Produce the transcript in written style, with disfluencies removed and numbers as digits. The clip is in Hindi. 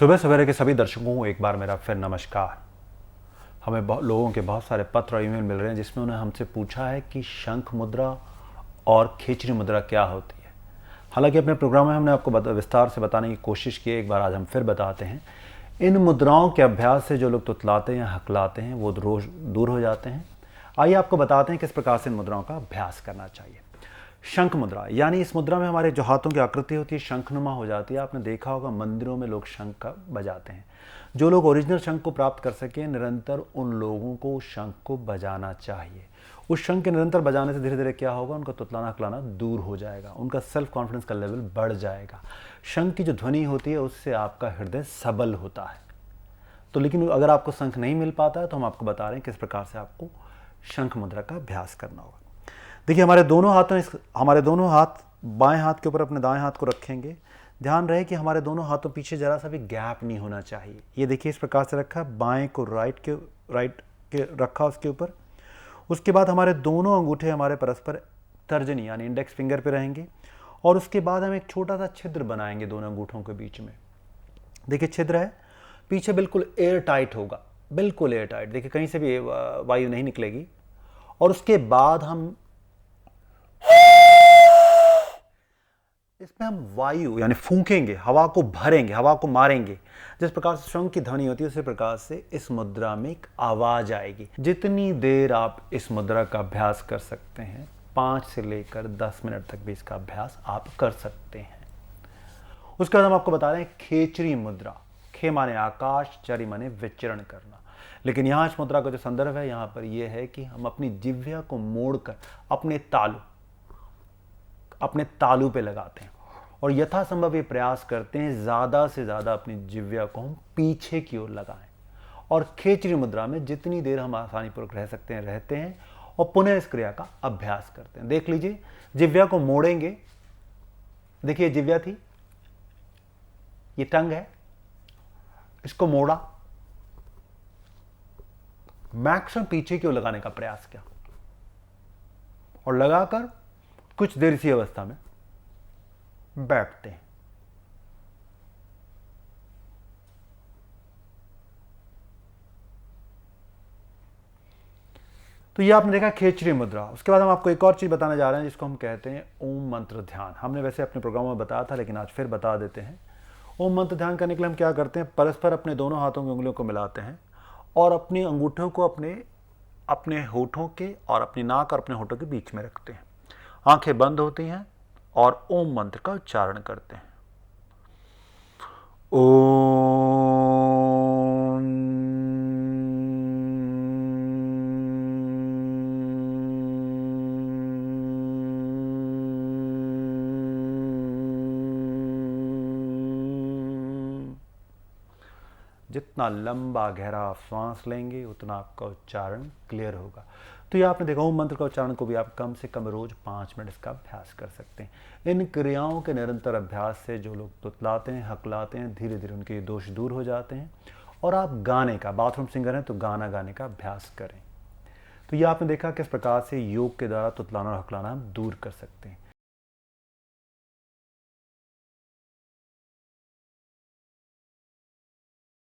सुबह सवेरे के सभी दर्शकों को एक बार मेरा फिर नमस्कार। हमें लोगों के बहुत सारे पत्र और ईमेल मिल रहे हैं जिसमें उन्होंने हमसे पूछा है कि शंख मुद्रा और खेचरी मुद्रा क्या होती है। हालांकि अपने प्रोग्राम में हमने आपको विस्तार से बताने की कोशिश की है, एक बार आज हम फिर बताते हैं। इन मुद्राओं के अभ्यास से जो लोग तुतलाते हैं, हकलाते हैं, वो रोज दूर हो जाते हैं। आइए आपको बताते हैं किस प्रकार से इन मुद्राओं का अभ्यास करना चाहिए। शंख मुद्रा, यानी इस मुद्रा में हमारे जो हाथों की आकृति होती है शंखनुमा हो जाती है। आपने देखा होगा मंदिरों में लोग शंख का बजाते हैं। जो लोग ओरिजिनल शंख को प्राप्त कर सके, निरंतर उन लोगों को उस शंख को बजाना चाहिए। उस शंख के निरंतर बजाने से धीरे धीरे क्या होगा, उनका तुतलाना हकलाना दूर हो जाएगा, उनका सेल्फ कॉन्फिडेंस का लेवल बढ़ जाएगा। शंख की जो ध्वनि होती है उससे आपका हृदय सबल होता है। तो लेकिन अगर आपको शंख नहीं मिल पाता है तो हम आपको बता रहे हैं किस प्रकार से आपको शंख मुद्रा का अभ्यास करना होगा। देखिए, हमारे दोनों हाथ बाएं हाथ के ऊपर अपने दाएं हाथ को रखेंगे। ध्यान रहे कि हमारे दोनों हाथों पीछे जरा सा भी गैप नहीं होना चाहिए। ये देखिए, इस प्रकार से रखा, बाएं को राइट के रखा उसके ऊपर। उसके बाद हमारे दोनों अंगूठे हमारे परस्पर तर्जनी यानी इंडेक्स फिंगर पे रहेंगे और उसके बाद हम एक छोटा सा छिद्र बनाएंगे दोनों अंगूठों के बीच में। देखिए, छिद्र है, पीछे बिल्कुल एयर टाइट होगा, बिल्कुल एयर टाइट। देखिए, कहीं से भी वायु नहीं निकलेगी। और उसके बाद हम इसमें हम वायु यानी फूंकेंगे, हवा को भरेंगे, हवा को मारेंगे। जिस प्रकार से शंख की ध्वनि होती है उसी प्रकार से इस मुद्रा में एक आवाज आएगी। जितनी देर आप इस मुद्रा का अभ्यास कर सकते हैं, 5 से लेकर 10 मिनट तक भी इसका अभ्यास आप कर सकते हैं। उसके बाद हम आपको बता रहे हैं खेचरी मुद्रा। खे माने आकाश, चरी माने विचरण करना। लेकिन यहाँ इस मुद्रा का जो संदर्भ है यहाँ पर यह है कि हम अपनी जिह्वा को मोड़कर अपने तालू पे लगाते हैं और यथासंभव ये प्रयास करते हैं ज़्यादा से ज़्यादा अपनी जिह्वा को हम पीछे की ओर लगाएं। और खेचरी मुद्रा में जितनी देर हम आसानीपूर्वक रह सकते हैं रहते हैं और पुनः इस क्रिया का अभ्यास करते हैं। देख लीजिए, जिह्वा को मोड़ेंगे। देखिए, जिह्वा थी, ये टंग है, इसको मोड़ा, मैक्सिमम पीछे की ओर लगाने का प्रयास किया और लगाकर कुछ देर इसी अवस्था में बैठते हैं। तो ये आपने देखा खेचरी मुद्रा। उसके बाद हम आपको एक और चीज बताने जा रहे हैं जिसको हम कहते हैं ओम मंत्र ध्यान। हमने वैसे अपने प्रोग्राम में बताया था लेकिन आज फिर बता देते हैं। ओम मंत्र ध्यान करने के लिए हम क्या करते हैं, परस्पर अपने दोनों हाथों की उंगलियों को मिलाते हैं और अपनी अंगूठों को अपने होठों के और अपनी नाक और अपने होठों के बीच में रखते हैं। आंखें बंद होती हैं और ओम मंत्र का उच्चारण करते हैं। ओम। जितना लंबा गहरा आप श्वास लेंगे उतना आपका उच्चारण क्लियर होगा। तो ये आपने देखा, ओम मंत्र का उच्चारण को भी आप कम से कम रोज 5 मिनट इसका अभ्यास कर सकते हैं। इन क्रियाओं के निरंतर अभ्यास से जो लोग तुतलाते हैं, हकलाते हैं, धीरे धीरे उनके दोष दूर हो जाते हैं। और आप गाने का, बाथरूम सिंगर हैं तो गाना गाने का अभ्यास करें। तो ये आपने देखा किस प्रकार से योग के द्वारा तुतलाना और हकलाना हम दूर कर सकते हैं।